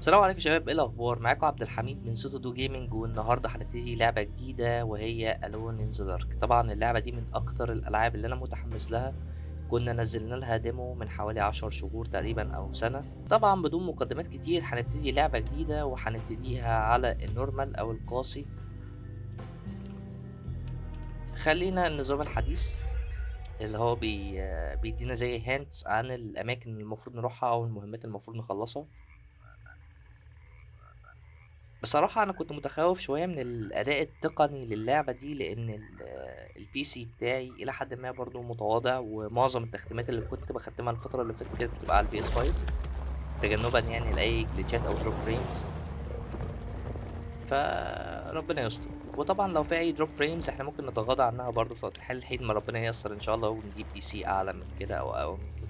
السلام عليكم يا شباب، ايه الاخبار؟ معاكم عبد الحميد من سوتو دو جيمنج، والنهارده هنبتدي لعبه جديده وهي الون ان ذا دارك. طبعا اللعبه دي من اكتر الالعاب اللي انا متحمس لها. كنا نزلنا لها ديمو من حوالي 10 شهور تقريبا او سنه. طبعا بدون مقدمات كتير هنبتدي لعبه جديده، وهنبتديها على النورمال او القاسي. خلينا النظام الحديث اللي هو بيدينا زي هانتس عن الاماكن اللي المفروض نروحها او المهمات اللي المفروض نخلصها. بصراحة أنا كنت متخوف شوية من الأداء التقني للعبة دي، لأن البي سي بتاعي إلى حد ما برضه متواضع، ومعظم التختيمات اللي كنت بختمها الفترة اللي فاتت كانت بتبقى على البي اس 5، تجنبا يعني لأي جليتشات أو دروب فريمز. فربنا يستر. وطبعا لو في أي دروب فريمز احنا ممكن نتغاضى عنها برضه في وقت الحال، لحين ما ربنا ييسر إن شاء الله ونجيب بي سي أعلى من كده أو أقوى من كده.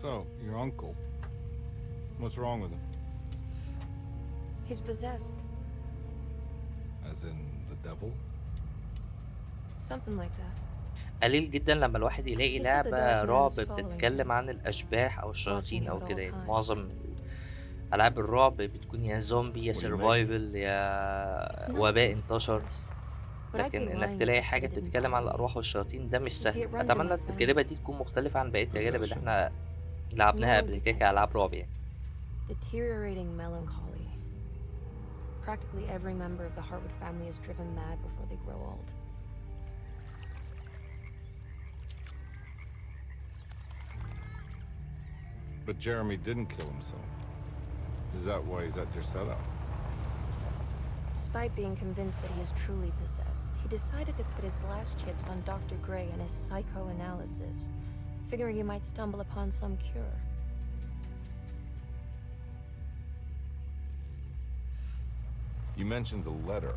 So, your uncle. What's wrong with him? He's possessed. As in the devil? Something like that. قليل جدا لما الواحد يلاقي He says a لعبة dark man رعب is following بتتكلم him, عن الأشباح أو watching الشياطين him أو at كده. all يعني times. معظم ألعاب الرعب بتكون يا زومبي يا What do you make of it? سرفايفل It's يا nonsense, وباء of انتشر. course. But I'd be لكن إنك lying if تلاقي I said حاجة it didn't بتتكلم عن bother me. الأرواح والشياطين ده مش You see, سهل. it runs in أتمنى my التجربة family. دي تكون مختلفة عن باقي التجارب اللي Possession. احنا لعبناها No قبل كده detective. كألعاب رعب يعني. Deteriorating melancholy. Practically every member of the Hartwood family is driven mad before they grow old. But Jeremy didn't kill himself. Is that why he's at your setup? Despite being convinced that he is truly possessed, he decided to put his last chips on Dr. Gray and his psychoanalysis, figuring he might stumble upon some cure. You mentioned the letter.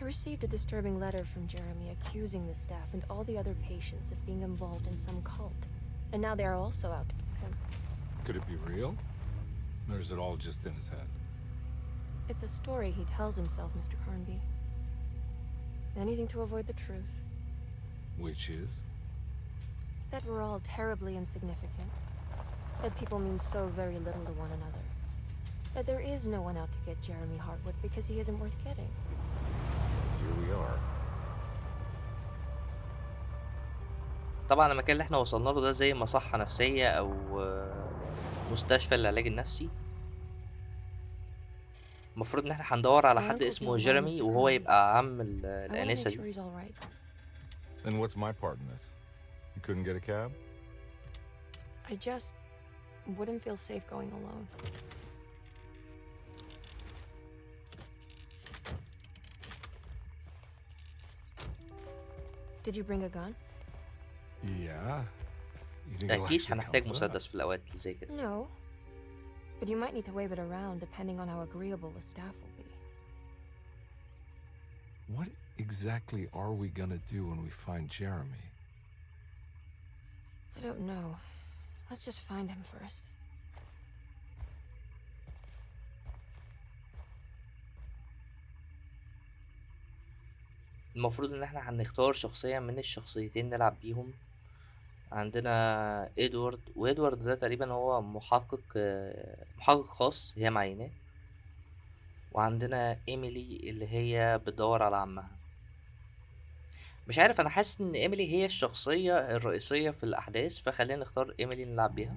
I received a disturbing letter from Jeremy accusing the staff and all the other patients of being involved in some cult. And now they are also out to get him. Could it be real? Or is it all just in his head? It's a story he tells himself, Mr. Carnby. Anything to avoid the truth. Which is? That we're all terribly insignificant. That people mean so very little to one another. That there is no one out to get Jeremy Hartwood because he isn't worth getting. Here we are. طبعا المكان اللي احنا وصلنا له ده زي مصحة نفسية أو مستشفى للعلاج النفسي. المفروض إن احنا هندور على My حد uncle's اسمه not well, جيرمي Mr. وهو Carnby. يبقى عم I want to الآنسة make دي. sure he's all right. Then what's my part in this? You couldn't get a cab? I just wouldn't feel safe going alone. Did you bring a gun? Yeah. You think it'll أكيد actually هنحتاج come to مسدس that? في الأوقات اللي زي كده. No. But you might need to wave it around depending on how agreeable the staff will be. What exactly are we gonna do when we find Jeremy? I don't know. Let's just find him first. المفروض ان احنا هنختار شخصية من الشخصيتين نلعب بيهم. عندنا وادوارد ده تقريبا هو محقق خاص هي معيناه. وعندنا ايميلي اللي هي بتدور على عمها. مش عارف، انا حاسس ان ايميلي هي الشخصية الرئيسية في الاحداث، فخلينا نختار ايميلي نلعب بيها.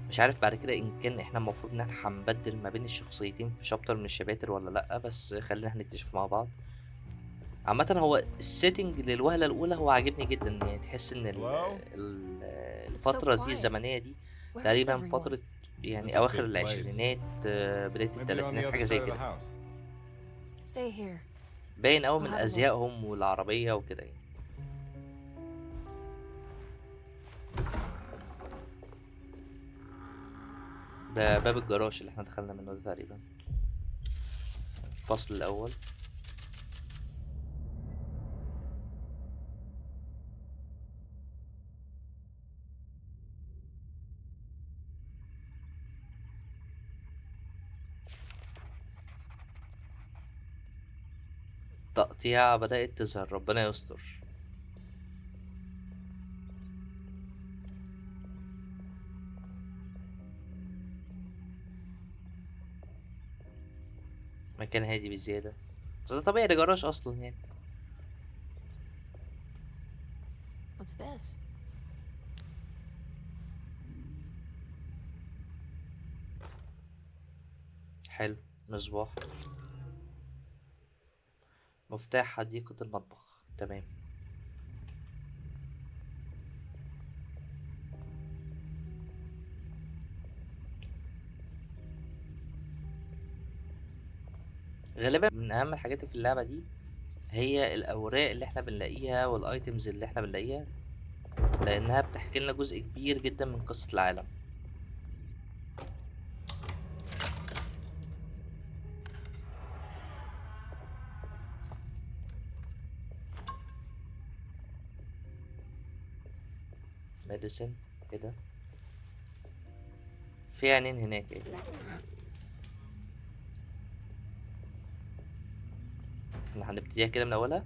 مش عارف بعد كده ان كان احنا المفروض ان احنا هنبدل ما بين الشخصيتين في شابتر من الشباتر ولا لا، بس خلينا هنكتشف مع بعض. عامة هو السيتنج للوهلة الأولى هو عاجبني جدا. يعني تحس إن الفترة دي الزمنية دي Where is تقريبا everyone? فترة This يعني is a أواخر big place. العشرينات بداية Maybe on the التلاتينات، other حاجة side زي of the كده. house. Stay here. باين أوي من I'll have a look. أزيائهم والعربية وكده يعني. ده باب الجراج اللي احنا دخلنا منه ده تقريبا الفصل الأول. التقطيع بدأت تظهر، ربنا يستر. مكان هادي بزيادة، بس ده طبيعي، ده جراج أصلا يعني. What's this? حلو، مصباح، مفتاح حديقة المطبخ، تمام. غالبا من أهم الحاجات في اللعبة دي هي الأوراق اللي احنا بنلاقيها والأيتمز اللي احنا بنلاقيها، لأنها بتحكي لنا جزء كبير جدا من قصة العالم. ميديسن، ايه ده؟ في عينين هناك، ايه ده؟ احنا هنبتديها كده من أولها.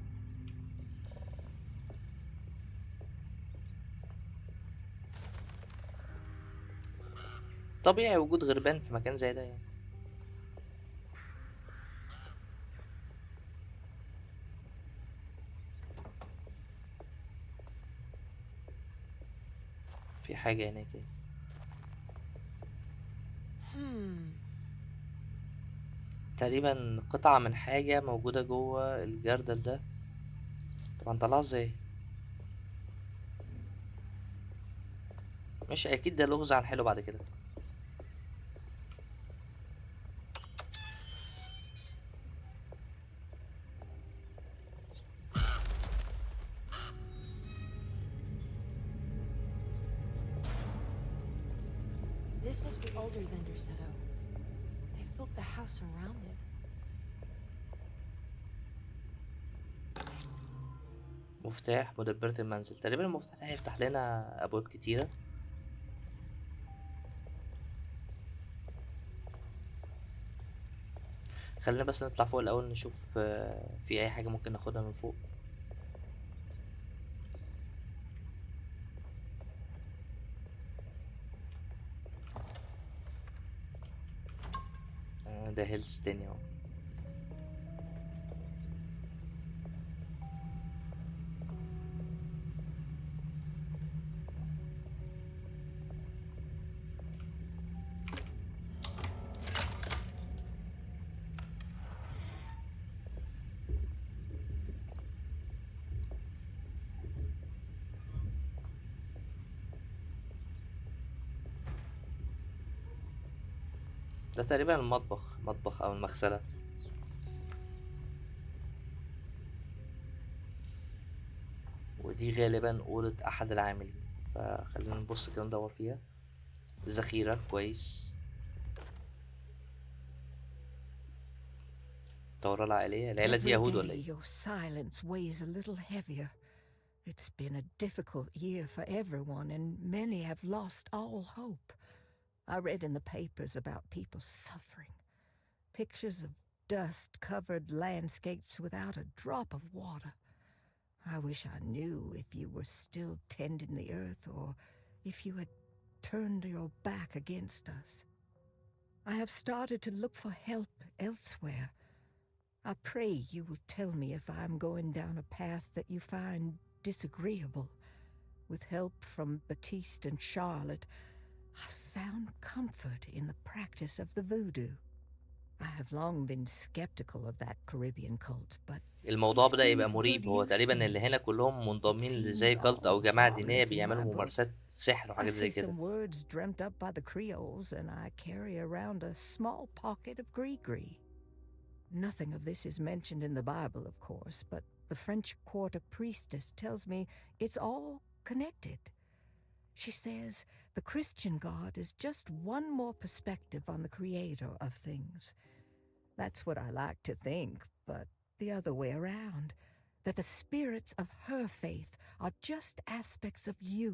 طبيعي وجود غربان في مكان زي ده يعني. في حاجة هناك ايه؟ تقريبا قطعة من حاجة موجودة جوه الجردل ده. طب هنطلعها ازاي؟ مش أكيد ده لغز عن حلو بعد كده. This must be older than Derisetto. They've built the house around it. مفتاح مدبرة المنزل، تقريبا المفتاح ده هيفتح لنا أبواب كتيرة. خلينا بس نطلع فوق الأول نشوف في أي حاجة ممكن ناخدها من فوق. ده هيلز تاني اهو. ده تقريبا المطبخ، مطبخ أو المغسلة. ودي غالبا أوضة أحد العاملين، فخلينا نبص كده ندور فيها. ذخيرة، كويس. الدورة العائلية، العيلة دي Every يهود ولا day ايه؟ your silence weighs a little heavier. It's been a difficult year for everyone, and many have lost all hope. I read in the papers about people suffering. Pictures of dust-covered landscapes without a drop of water. I wish I knew if you were still tending the earth or if you had turned your back against us. I have started to look for help elsewhere. I pray you will tell me if I'm going down a path that you find disagreeable. With help from Baptiste and Charlotte, I've found comfort in the practice of the voodoo. I have long been skeptical of that Caribbean cult, but الموضوع it's بدأ been يبقى of good مريب. هو use to تقريبا اللي me. هنا كلهم It منضمين seems لزي كالت أو all جماعة دينية harmless in بيعملوا my book. ممارسات سحر I وحاجات زي see كده. some words dreamt up by the Creoles, and I carry around a small pocket of gree-gree. Nothing of this is mentioned in the Bible, of course, but the French quarter priestess tells me it's all connected. She says the Christian God is just one more perspective on the creator of things. That's what I like to think, but the other way around, that the spirits of her faith are just aspects of you,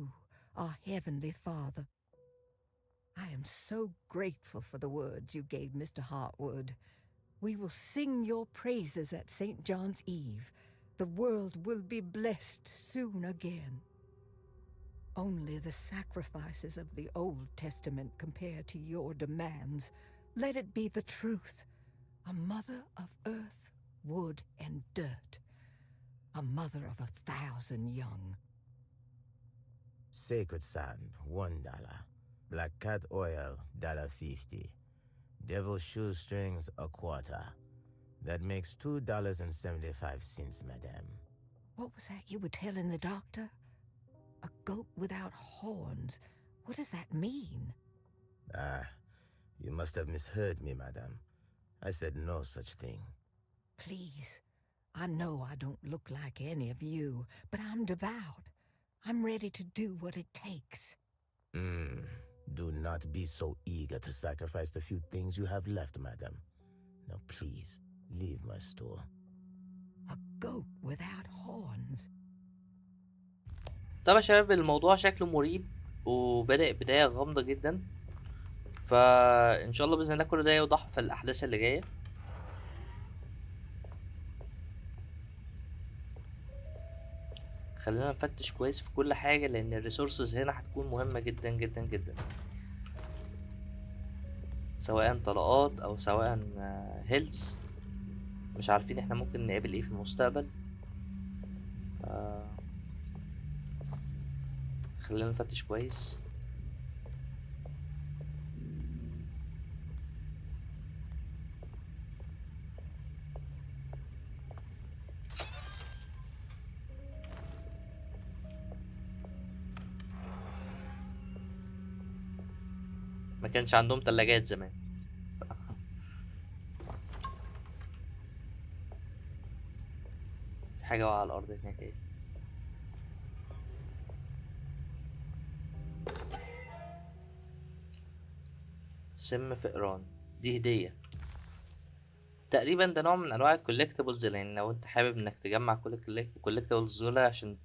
our Heavenly Father. I am so grateful for the words you gave Mr. Hartwood. We will sing your praises at St. John's Eve. The world will be blessed soon again. Only the sacrifices of the Old Testament compare to your demands. Let it be the truth. A mother of earth, wood, and dirt. A mother of 1,000 young. Sacred sand, $1. Black cat oil, $1.50. Devil shoestrings, $0.25. That makes $2.75, madame. What was that you were telling the doctor? A goat without horns. What does that mean? Ah, you must have misheard me, madame. I said no such thing. Please, I know I don't look like any of you, but I'm devout. I'm ready to do what it takes. Do not be so eager to sacrifice the few things you have left, madam. Now please, leave my store. A goat without horns. طبعا يا شباب الموضوع شكله مريب وبدأ بداية غامضة جدا، فإن شاء الله بإذن الله كل ده يوضح في الأحداث اللي جاية. خلينا نفتش كويس في كل حاجة لأن الريسورسز هنا هتكون مهمة جدا جدا جدا، سواء طلقات أو سواء هيلز. مش عارفين احنا ممكن نقابل ايه في المستقبل، خلينا نفتش كويس. ما كانش عندهم تلاجات زمان. في حاجة على الأرض هناك ايه؟ سم فئران، دي هدية تقريبا. ده نوع من انواع الكولكتيبلز، لان لو انت حابب انك تجمع كل الكولكتيبلز دول عشان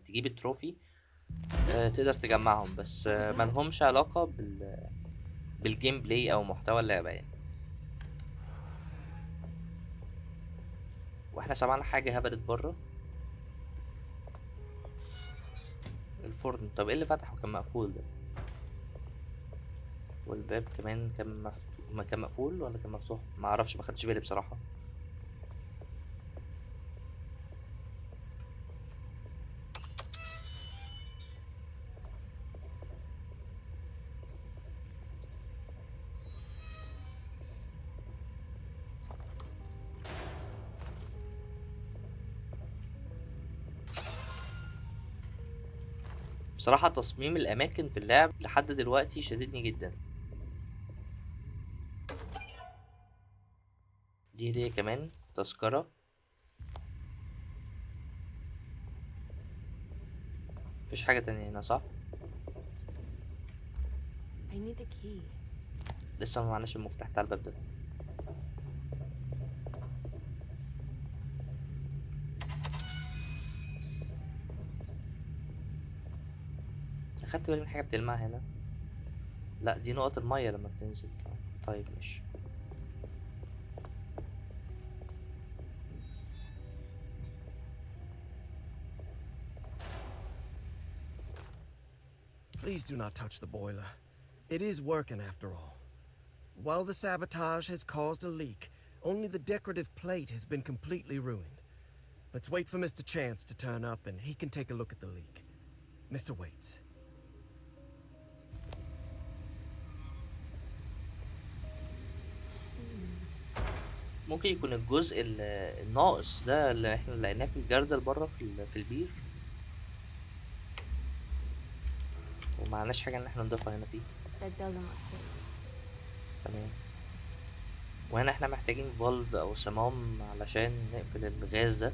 تجيب التروفي تقدر تجمعهم، بس ملهمش علاقة بالجيم بلاي او محتوى اللعبة يعني. واحنا سمعنا حاجة هبلت بره الفرن. طب ايه اللي فتحه كان مقفول ده؟ والباب كمان كان مفتوح، ما كان مقفول ولا كان مفتوح؟ ما اعرفش، ما خدتش بالي بصراحة. بصراحة تصميم الأماكن في اللعب لحد دلوقتي شددني جدا. دي هدية كمان، تذكرة. مفيش حاجة تانية هنا صح؟ I need the key. لسه ما معناش المفتاح بتاع الباب ده. أخدت بالي من حاجة بتلمع هنا. لا دي نقط المية لما بتنزل. طيب ماشي. Please do not touch the boiler. It is working after all. While the sabotage has caused a leak, only the decorative plate has been completely ruined. Let's wait for Mr. Chance to turn up and he can take a look at the leak. Mr. Waits. ممكن يكون الجزء الناقص ده اللي احنا لقيناه في الجردل بره في البير، ومعناش حاجة ان احنا نضيفها هنا فيه. That doesn't look safe. تمام. وهنا احنا محتاجين فولف او صمام علشان نقفل الغاز ده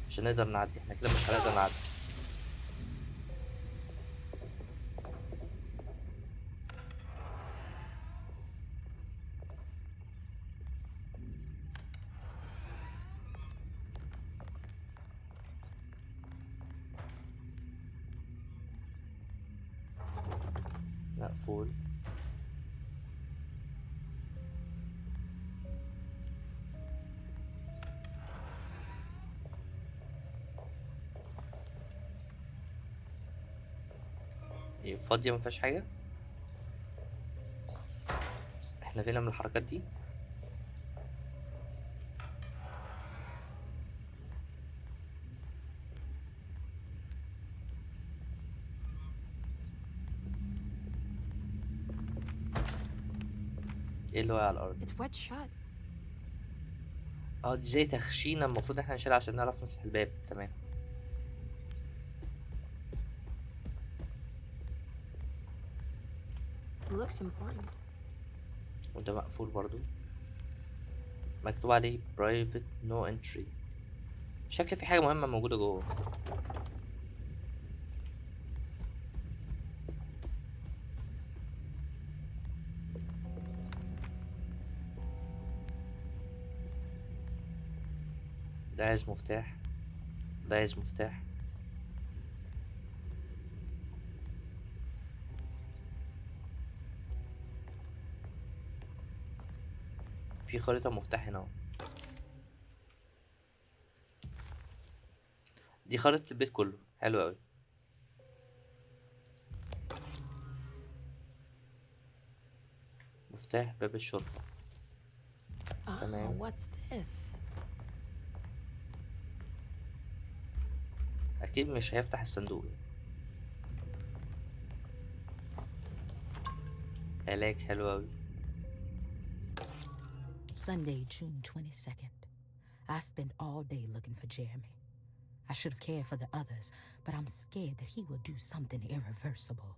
عشان نقدر نعدي. احنا كده مش هنقدر نعدي. مقفول. إيه، فاضية مفيهاش حاجة. احنا فينا من الحركات دي. ايه اللي واقع على الارض؟ It's wet shut. اه دي زي تخشينة، المفروض احنا نشيلها عشان نعرف نفتح الباب. تمام. It looks important. وده مقفول برضو، مكتوب عليه private no entry. شكل في حاجة مهمة موجودة جوه. ده عايز مفتاح، ده عايز مفتاح. في خريطة مفتاح هنا اهو. دي خريطة البيت كله، حلو اوي. مفتاح باب الشرفة. Oh, تمام. what's this? اكيد مش هيفتح الصندوق. علاج حلو اوي. Sunday, June 22nd. I spent all day looking for Jeremy. I should have cared for the others, but I'm scared that he will do something irreversible.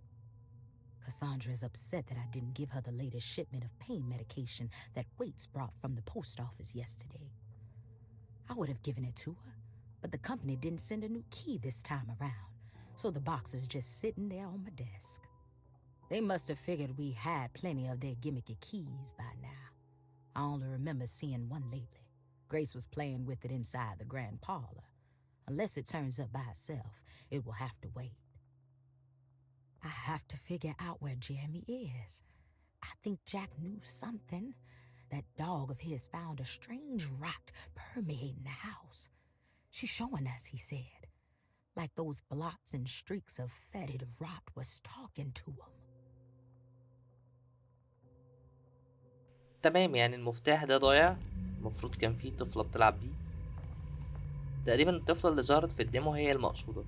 Cassandra is upset that I didn't give her the latest shipment of pain medication that Waits brought from the post office yesterday. I would have given it to her, but the company didn't send a new key this time around, so the box is just sitting there on my desk. They must have figured we had plenty of their gimmicky keys by now. I only remember seeing one lately. Grace was playing with it inside the grand parlor. Unless it turns up by itself, it will have to wait. I have to figure out where Jeremy is. I think Jack knew something. That dog of his found a strange rot permeating the house. She's showing us, he said. Like those blots and streaks of fetid rot was talking to him. تمام، يعني المفتاح ده ضايع. المفروض كان فيه طفلة بتلعب بيه. تقريبا الطفلة اللي ظهرت في الديمو هي المقصودة.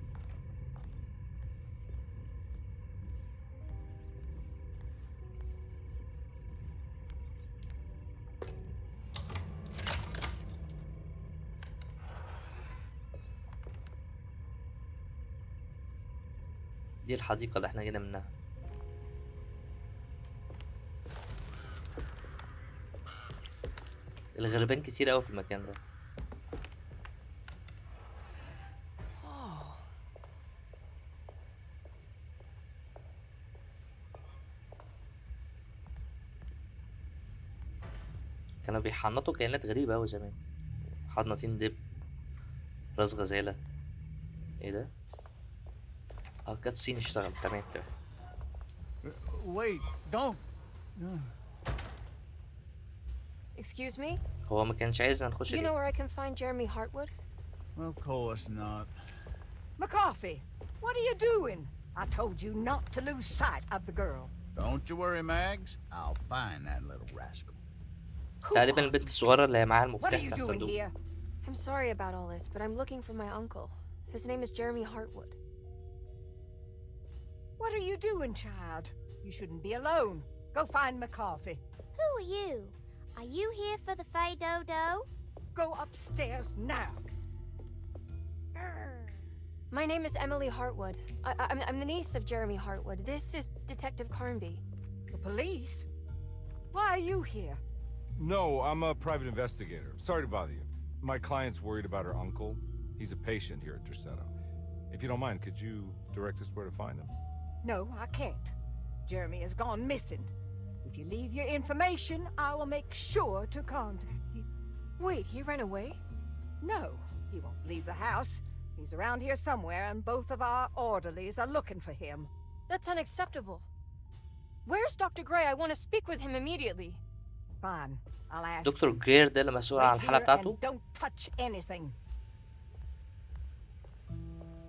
دي الحديقة اللي احنا جينا منها. الغربان كتير اوي في المكان ده. كانوا بيحنطوا كائنات غريبة اوي زمان، حناطين دب، راس غزالة. ايه ده؟ اه كات سين اشتغل. تمام تمام. Wait, don't. Excuse me? هو ما كانش عايزنا نخش Do you know ليه؟ where I can find Jeremy Hartwood? Of course not. McCarthy, what are you doing? I told you not to lose sight of the girl. Don't you worry, Mags. I'll find that little rascal. تقريبا البنت الصغيرة اللي هي معاها What are المفتاح you بتاع doing الصندوق. here? I'm sorry about all this, but I'm looking for my uncle. His name is Jeremy Hartwood. What are you doing, child? You shouldn't be alone. Go find McCarthy. Who are you? Are you here for the Fay Dodo? Go upstairs now. My name is Emily Hartwood. I'm the niece of Jeremy Hartwood. This is Detective Carnby. The police? Why are you here? No, I'm a private investigator. Sorry to bother you. My client's worried about her uncle. He's a patient here at Deriseto. If you don't mind, could you direct us where to find him? No, I can't. Jeremy has gone missing. If you leave your information, I will make sure to contact you. Wait, he ran away? No, he won't leave the house. He's around here somewhere, and both of our orderlies are looking for him. That's unacceptable. Where's Dr. Gray? I want to speak with him immediately. Fine, I'll ask دكتور him. جرير ده اللي مسؤول عن Wait الحالة here بتاعته. and don't touch anything.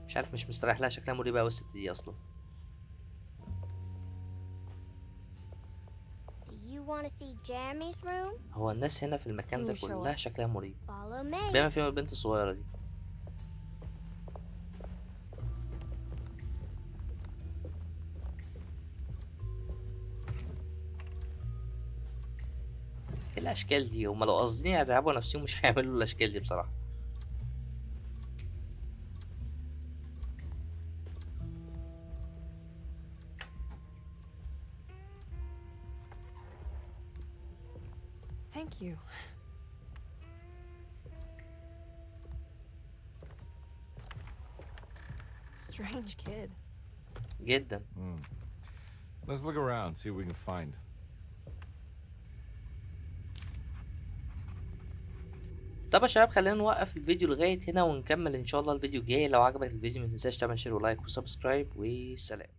مش عارف، مش مستريح لها، شكلها مريبة اوي الست دي اصلا. want to see Jeremy's room? هو الناس هنا في المكان ده Can you show كلها us? شكلها مريب، Follow me. بما فيهم البنت الصغيرة دي. ايه الاشكال دي؟ هما لو قاصدين يلعبوا نفسهم مش هيعملوا الاشكال دي بصراحة. Thank you. Strange kid. جدا. Let's look around, see what we can find. طب يا شباب خلينا نوقف الفيديو لغاية هنا ونكمل ان شاء الله الفيديو الجاي. لو عجبك الفيديو متنساش تعمل شير ولايك وسبسكرايب، والسلام.